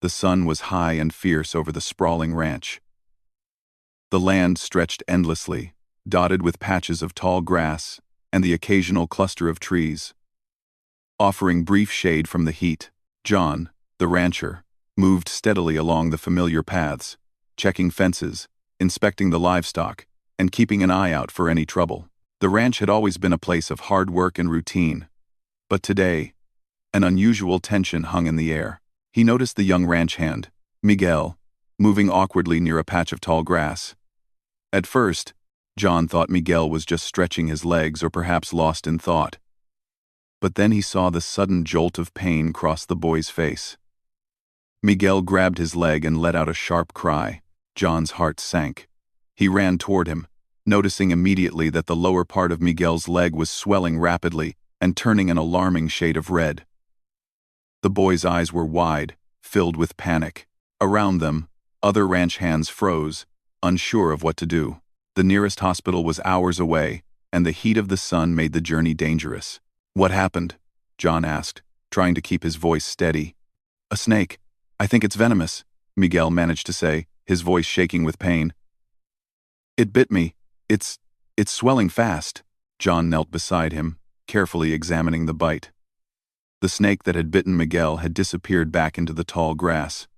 The sun was high and fierce over the sprawling ranch. The land stretched endlessly, dotted with patches of tall grass and the occasional cluster of trees. Offering brief shade from the heat, John, the rancher, moved steadily along the familiar paths, checking fences, inspecting the livestock, and keeping an eye out for any trouble. The ranch had always been a place of hard work and routine, but today, an unusual tension hung in the air. He noticed the young ranch hand, Miguel, moving awkwardly near a patch of tall grass. At first, John thought Miguel was just stretching his legs or perhaps lost in thought. But then he saw the sudden jolt of pain cross the boy's face. Miguel grabbed his leg and let out a sharp cry. John's heart sank. He ran toward him, noticing immediately that the lower part of Miguel's leg was swelling rapidly and turning an alarming shade of red. The boy's eyes were wide, filled with panic. Around them, other ranch hands froze, unsure of what to do. The nearest hospital was hours away, and the heat of the sun made the journey dangerous. "What happened?" John asked, trying to keep his voice steady. "A snake. I think it's venomous," Miguel managed to say, his voice shaking with pain. "It bit me. It's swelling fast." John knelt beside him, carefully examining the bite. The snake that had bitten Miguel had disappeared back into the tall grass,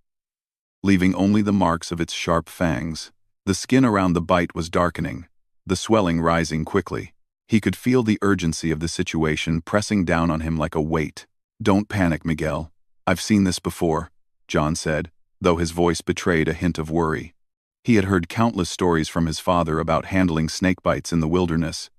leaving only the marks of its sharp fangs. The skin around the bite was darkening, the swelling rising quickly. He could feel the urgency of the situation pressing down on him like a weight. "Don't panic, Miguel. I've seen this before," John said, though his voice betrayed a hint of worry. He had heard countless stories from his father about handling snake bites in the wilderness.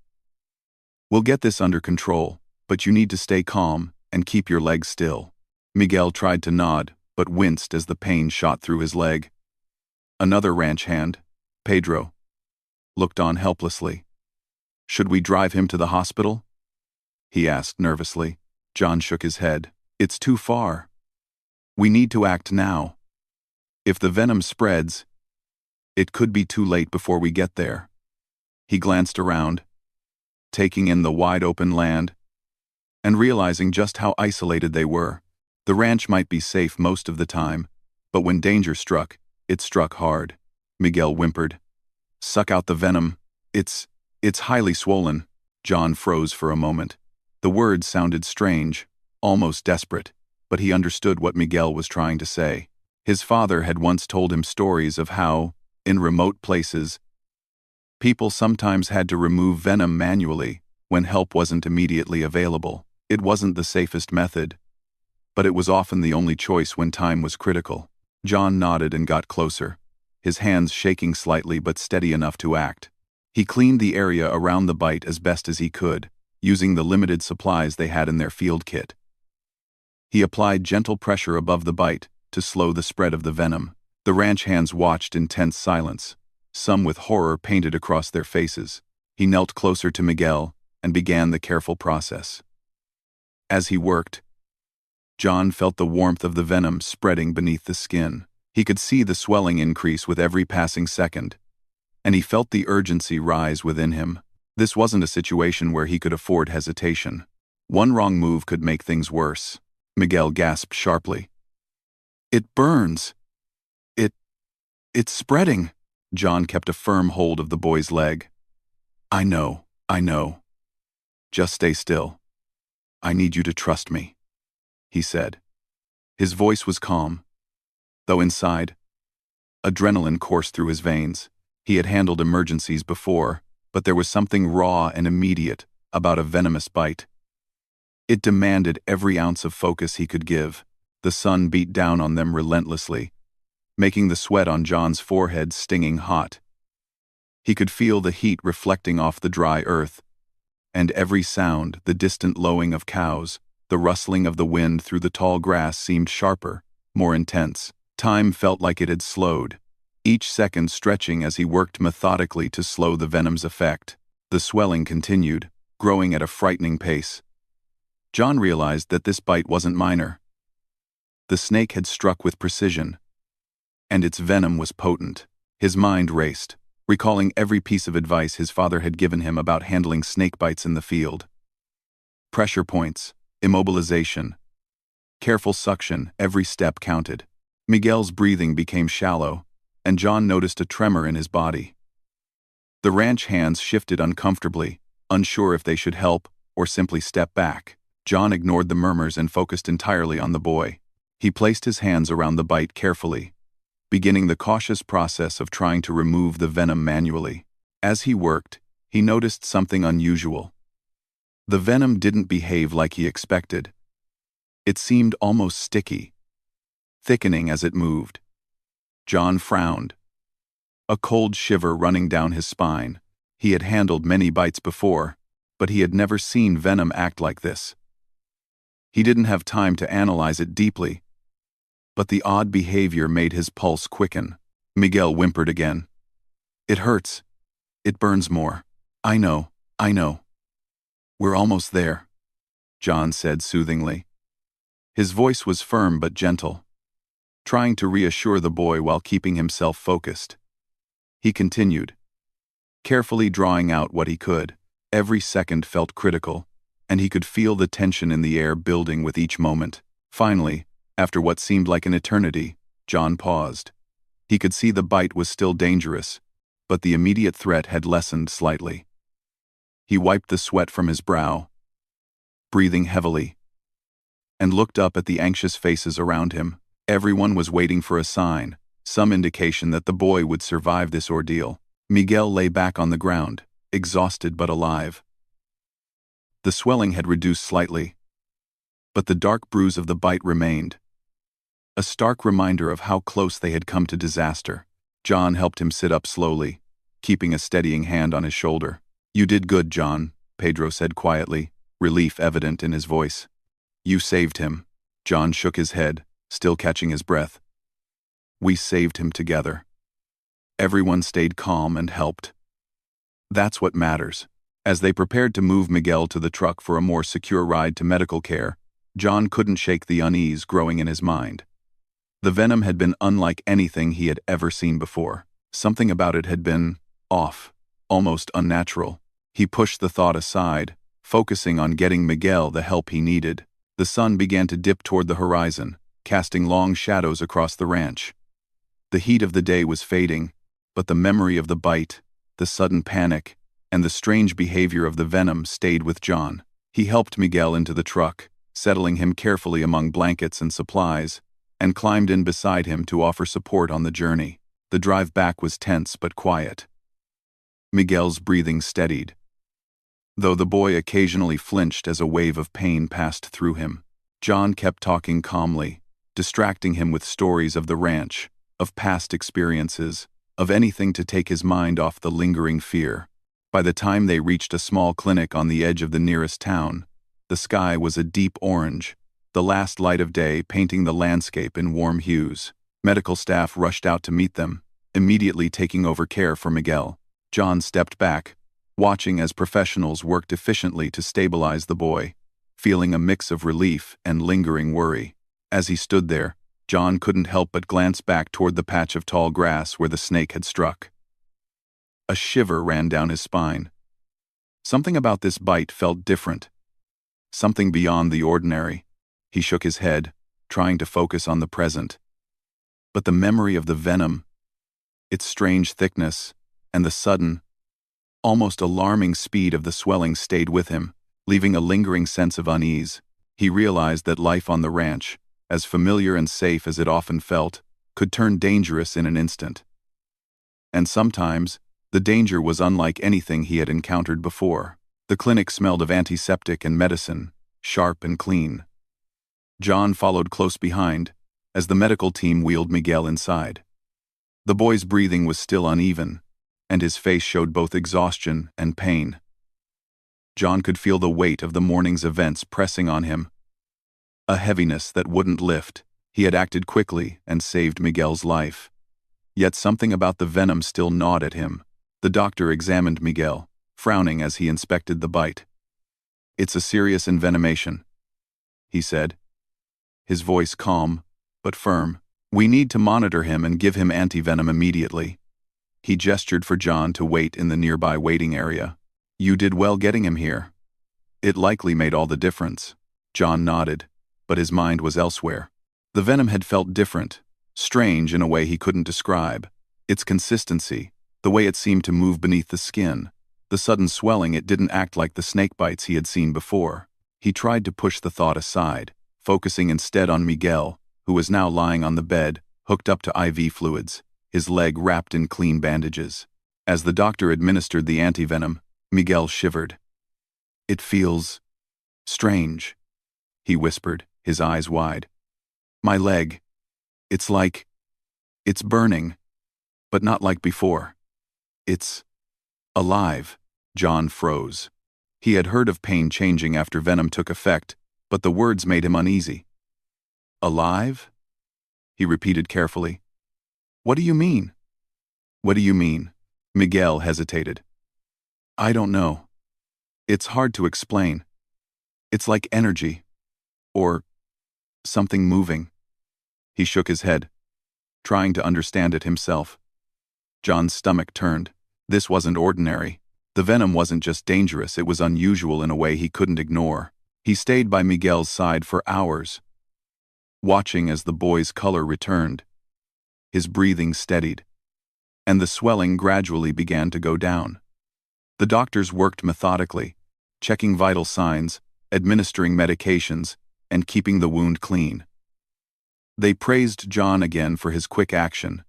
"We'll get this under control, but you need to stay calm and keep your legs still." Miguel tried to nod, but winced as the pain shot through his leg. Another ranch hand, Pedro, looked on helplessly. "Should we drive him to the hospital?" he asked nervously. John shook his head. "It's too far. We need to act now. If the venom spreads, it could be too late before we get there." He glanced around, taking in the wide-open land, and realizing just how isolated they were. The ranch might be safe most of the time, but when danger struck, it struck hard. Miguel whimpered. "Suck out the venom. It's highly swollen." John froze for a moment. The words sounded strange, almost desperate, but he understood what Miguel was trying to say. His father had once told him stories of how, in remote places, people sometimes had to remove venom manually when help wasn't immediately available. It wasn't the safest method, but it was often the only choice when time was critical. John nodded and got closer, his hands shaking slightly but steady enough to act. He cleaned the area around the bite as best as he could, using the limited supplies they had in their field kit. He applied gentle pressure above the bite to slow the spread of the venom. The ranch hands watched in tense silence, some with horror painted across their faces. He knelt closer to Miguel and began the careful process. As he worked, John felt the warmth of the venom spreading beneath the skin. He could see the swelling increase with every passing second, and he felt the urgency rise within him. This wasn't a situation where he could afford hesitation. One wrong move could make things worse. Miguel gasped sharply. "It burns. It's spreading." John kept a firm hold of the boy's leg. I know. Just stay still. I need you to trust me," he said. His voice was calm, though inside, adrenaline coursed through his veins. He had handled emergencies before, but there was something raw and immediate about a venomous bite. It demanded every ounce of focus he could give. The sun beat down on them relentlessly, making the sweat on John's forehead stinging hot. He could feel the heat reflecting off the dry earth, and every sound, the distant lowing of cows, the rustling of the wind through the tall grass seemed sharper, more intense. Time felt like it had slowed, each second stretching as he worked methodically to slow the venom's effect. The swelling continued, growing at a frightening pace. John realized that this bite wasn't minor. The snake had struck with precision, and its venom was potent. His mind raced, recalling every piece of advice his father had given him about handling snake bites in the field. Pressure points, immobilization, careful suction, every step counted. Miguel's breathing became shallow, and John noticed a tremor in his body. The ranch hands shifted uncomfortably, unsure if they should help or simply step back. John ignored the murmurs and focused entirely on the boy. He placed his hands around the bite carefully, beginning the cautious process of trying to remove the venom manually. As he worked, he noticed something unusual. The venom didn't behave like he expected. It seemed almost sticky, thickening as it moved. John frowned, a cold shiver running down his spine. He had handled many bites before, but he had never seen venom act like this. He didn't have time to analyze it deeply, but the odd behavior made his pulse quicken. Miguel whimpered again. "It hurts. It burns more. I know. We're almost there," John said soothingly. His voice was firm but gentle, trying to reassure the boy while keeping himself focused. He continued, carefully drawing out what he could. Every second felt critical, and he could feel the tension in the air building with each moment. Finally, after what seemed like an eternity, John paused. He could see the bite was still dangerous, but the immediate threat had lessened slightly. He wiped the sweat from his brow, breathing heavily, and looked up at the anxious faces around him. Everyone was waiting for a sign, some indication that the boy would survive this ordeal. Miguel lay back on the ground, exhausted but alive. The swelling had reduced slightly, but the dark bruise of the bite remained, a stark reminder of how close they had come to disaster. John helped him sit up slowly, keeping a steadying hand on his shoulder. "You did good, John," Pedro said quietly, relief evident in his voice. "You saved him." John shook his head, still catching his breath. "We saved him together." Everyone stayed calm and helped. That's what matters. As they prepared to move Miguel to the truck for a more secure ride to medical care, John couldn't shake the unease growing in his mind. The venom had been unlike anything he had ever seen before. Something about it had been off, almost unnatural. He pushed the thought aside, focusing on getting Miguel the help he needed. The sun began to dip toward the horizon, casting long shadows across the ranch. The heat of the day was fading, but the memory of the bite, the sudden panic, and the strange behavior of the venom stayed with John. He helped Miguel into the truck, settling him carefully among blankets and supplies, and climbed in beside him to offer support on the journey. The drive back was tense but quiet. Miguel's breathing steadied, though the boy occasionally flinched as a wave of pain passed through him. John kept talking calmly, distracting him with stories of the ranch, of past experiences, of anything to take his mind off the lingering fear. By the time they reached a small clinic on the edge of the nearest town, the sky was a deep orange, the last light of day painting the landscape in warm hues. Medical staff rushed out to meet them, immediately taking over care for Miguel. John stepped back, watching as professionals worked efficiently to stabilize the boy, feeling a mix of relief and lingering worry. As he stood there, John couldn't help but glance back toward the patch of tall grass where the snake had struck. A shiver ran down his spine. Something about this bite felt different, something beyond the ordinary. He shook his head, trying to focus on the present. But the memory of the venom, its strange thickness, and the sudden, almost alarming speed of the swelling stayed with him, leaving a lingering sense of unease. He realized that life on the ranch, as familiar and safe as it often felt, could turn dangerous in an instant. And sometimes, the danger was unlike anything he had encountered before. The clinic smelled of antiseptic and medicine, sharp and clean. John followed close behind, as the medical team wheeled Miguel inside. The boy's breathing was still uneven, and his face showed both exhaustion and pain. John could feel the weight of the morning's events pressing on him, a heaviness that wouldn't lift. He had acted quickly and saved Miguel's life. Yet something about the venom still gnawed at him. The doctor examined Miguel, frowning as he inspected the bite. "It's a serious envenomation," he said, his voice calm but firm. "We need to monitor him and give him antivenom immediately." He gestured for John to wait in the nearby waiting area. "You did well getting him here. It likely made all the difference." John nodded, but his mind was elsewhere. The venom had felt different, strange in a way he couldn't describe. Its consistency, the way it seemed to move beneath the skin, the sudden swelling. It didn't act like the snake bites he had seen before. He tried to push the thought aside, focusing instead on Miguel, who was now lying on the bed, hooked up to IV fluids, his leg wrapped in clean bandages. As the doctor administered the antivenom, Miguel shivered. "It feels strange," he whispered, his eyes wide. "My leg. It's like it's burning, but not like before. It's alive." John froze. He had heard of pain changing after venom took effect, but the words made him uneasy. "Alive?" he repeated carefully. "What do you mean?" "What do you mean?" Miguel hesitated. "I don't know. It's hard to explain. It's like energy. Or something moving." He shook his head, trying to understand it himself. John's stomach turned. This wasn't ordinary. The venom wasn't just dangerous, it was unusual in a way he couldn't ignore. He stayed by Miguel's side for hours, watching as the boy's color returned. His breathing steadied, and the swelling gradually began to go down. The doctors worked methodically, checking vital signs, administering medications, and keeping the wound clean. They praised John again for his quick action,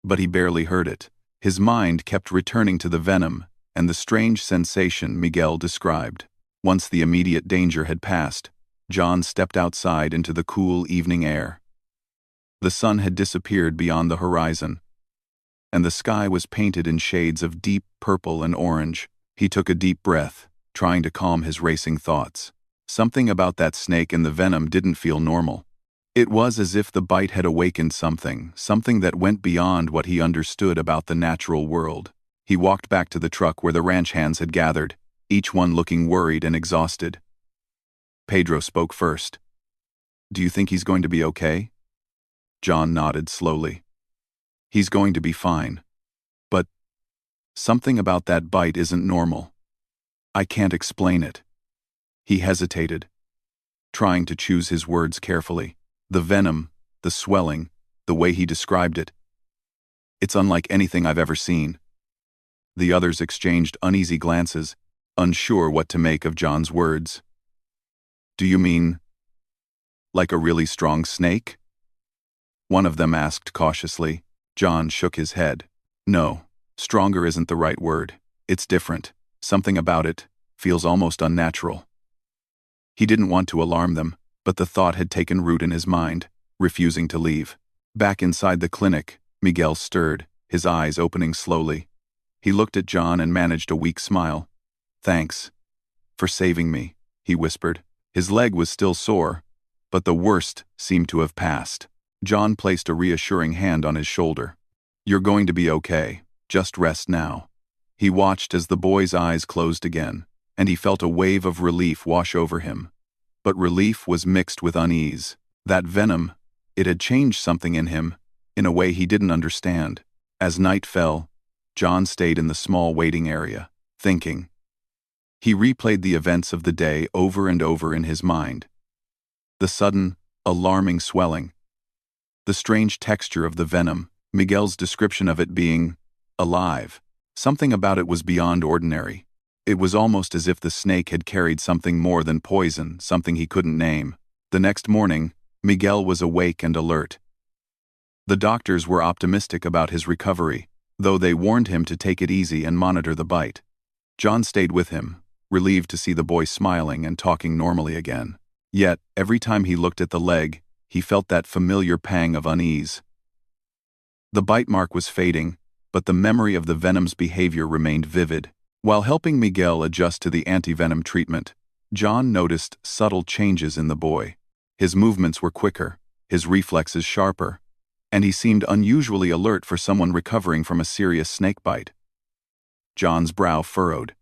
but he barely heard it. His mind kept returning to the venom and the strange sensation Miguel described. Once the immediate danger had passed, John stepped outside into the cool evening air. The sun had disappeared beyond the horizon, and the sky was painted in shades of deep purple and orange. He took a deep breath, trying to calm his racing thoughts. Something about that snake and the venom didn't feel normal. It was as if the bite had awakened something that went beyond what he understood about the natural world. He walked back to the truck where the ranch hands had gathered, each one looking worried and exhausted. Pedro spoke first. "Do you think he's going to be okay?" John nodded slowly. "He's going to be fine. But something about that bite isn't normal. I can't explain it." He hesitated, trying to choose his words carefully. The venom, the swelling, the way he described it. "It's unlike anything I've ever seen." The others exchanged uneasy glances, unsure what to make of John's words. "Do you mean like a really strong snake?" one of them asked cautiously. John shook his head. "No, stronger isn't the right word. It's different. Something about it feels almost unnatural." He didn't want to alarm them, but the thought had taken root in his mind, refusing to leave. Back inside the clinic, Miguel stirred, his eyes opening slowly. He looked at John and managed a weak smile. "Thanks for saving me," he whispered. His leg was still sore, but the worst seemed to have passed. John placed a reassuring hand on his shoulder. "You're going to be okay. Just rest now." He watched as the boy's eyes closed again, and he felt a wave of relief wash over him. But relief was mixed with unease. That venom, it had changed something in him, in a way he didn't understand. As night fell, John stayed in the small waiting area, thinking. He replayed the events of the day over and over in his mind. The sudden, alarming swelling. The strange texture of the venom, Miguel's description of it being alive. Something about it was beyond ordinary. It was almost as if the snake had carried something more than poison, something he couldn't name. The next morning, Miguel was awake and alert. The doctors were optimistic about his recovery, though they warned him to take it easy and monitor the bite. John stayed with him, relieved to see the boy smiling and talking normally again. Yet, every time he looked at the leg, he felt that familiar pang of unease. The bite mark was fading, but the memory of the venom's behavior remained vivid. While helping Miguel adjust to the antivenom treatment, John noticed subtle changes in the boy. His movements were quicker, his reflexes sharper, and he seemed unusually alert for someone recovering from a serious snake bite. John's brow furrowed.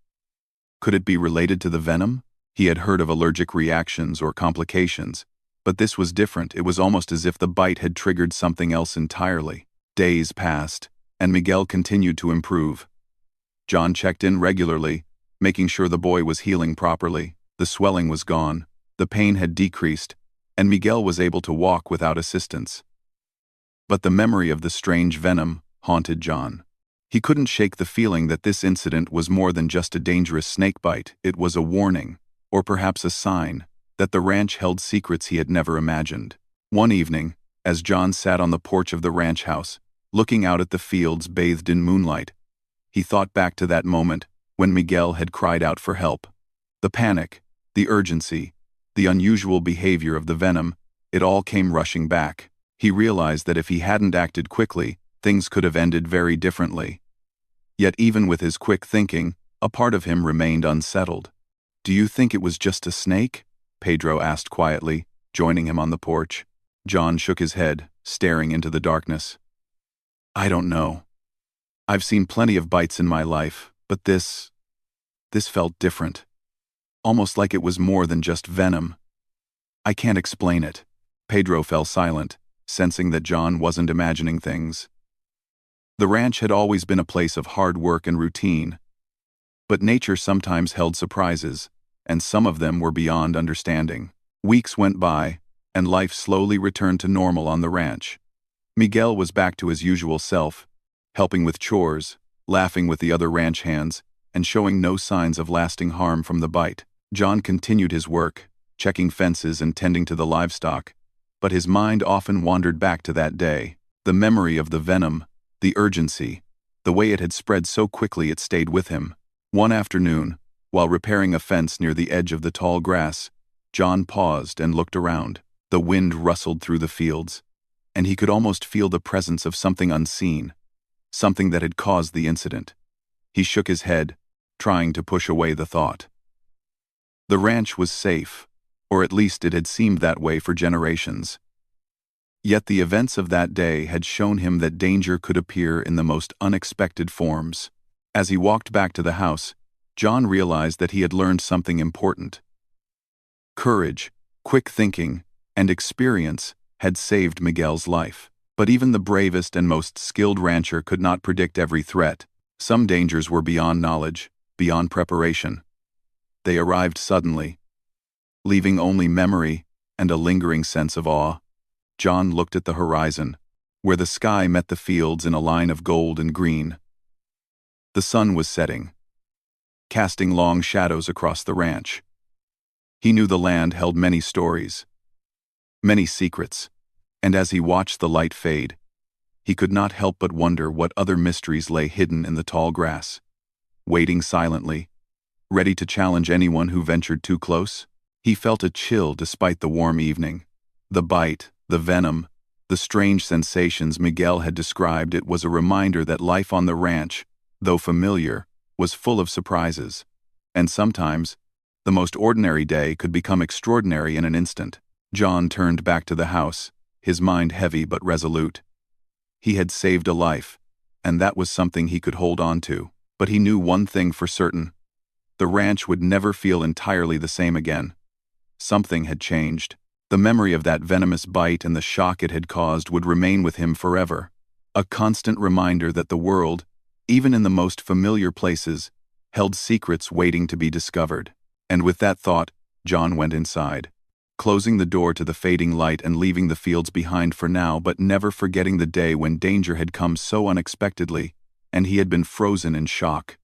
Could it be related to the venom? He had heard of allergic reactions or complications, but this was different. It was almost as if the bite had triggered something else entirely. Days passed, and Miguel continued to improve. John checked in regularly, making sure the boy was healing properly. The swelling was gone, the pain had decreased, and Miguel was able to walk without assistance. But the memory of the strange venom haunted John. He couldn't shake the feeling that this incident was more than just a dangerous snakebite. It was a warning, or perhaps a sign, that the ranch held secrets he had never imagined. One evening, as John sat on the porch of the ranch house, looking out at the fields bathed in moonlight, he thought back to that moment when Miguel had cried out for help. The panic, the urgency, the unusual behavior of the venom, it all came rushing back. He realized that if he hadn't acted quickly, things could have ended very differently. Yet even with his quick thinking, a part of him remained unsettled. "Do you think it was just a snake?" Pedro asked quietly, joining him on the porch. John shook his head, staring into the darkness. "I don't know. I've seen plenty of bites in my life, but this felt different. Almost like it was more than just venom. I can't explain it." Pedro fell silent, sensing that John wasn't imagining things. The ranch had always been a place of hard work and routine, but nature sometimes held surprises, and some of them were beyond understanding. Weeks went by, and life slowly returned to normal on the ranch. Miguel was back to his usual self, helping with chores, laughing with the other ranch hands, and showing no signs of lasting harm from the bite. John continued his work, checking fences and tending to the livestock, but his mind often wandered back to that day. The memory of the venom, the urgency, the way it had spread so quickly it stayed with him. One afternoon, while repairing a fence near the edge of the tall grass, John paused and looked around. The wind rustled through the fields, and he could almost feel the presence of something unseen, something that had caused the incident. He shook his head, trying to push away the thought. The ranch was safe, or at least it had seemed that way for generations. Yet the events of that day had shown him that danger could appear in the most unexpected forms. As he walked back to the house, John realized that he had learned something important. Courage, quick thinking, and experience had saved Miguel's life. But even the bravest and most skilled rancher could not predict every threat. Some dangers were beyond knowledge, beyond preparation. They arrived suddenly, leaving only memory and a lingering sense of awe. John looked at the horizon, where the sky met the fields in a line of gold and green. The sun was setting, casting long shadows across the ranch. He knew the land held many stories, many secrets, and as he watched the light fade, he could not help but wonder what other mysteries lay hidden in the tall grass, waiting silently, ready to challenge anyone who ventured too close. He felt a chill despite the warm evening. The bite, the venom, the strange sensations Miguel had described, it was a reminder that life on the ranch, though familiar, was full of surprises. And sometimes, the most ordinary day could become extraordinary in an instant. John turned back to the house, his mind heavy but resolute. He had saved a life, and that was something he could hold on to. But he knew one thing for certain. The ranch would never feel entirely the same again. Something had changed. The memory of that venomous bite and the shock it had caused would remain with him forever. A constant reminder that the world, even in the most familiar places, held secrets waiting to be discovered. And with that thought, John went inside, closing the door to the fading light and leaving the fields behind for now, but never forgetting the day when danger had come so unexpectedly, and he had been frozen in shock.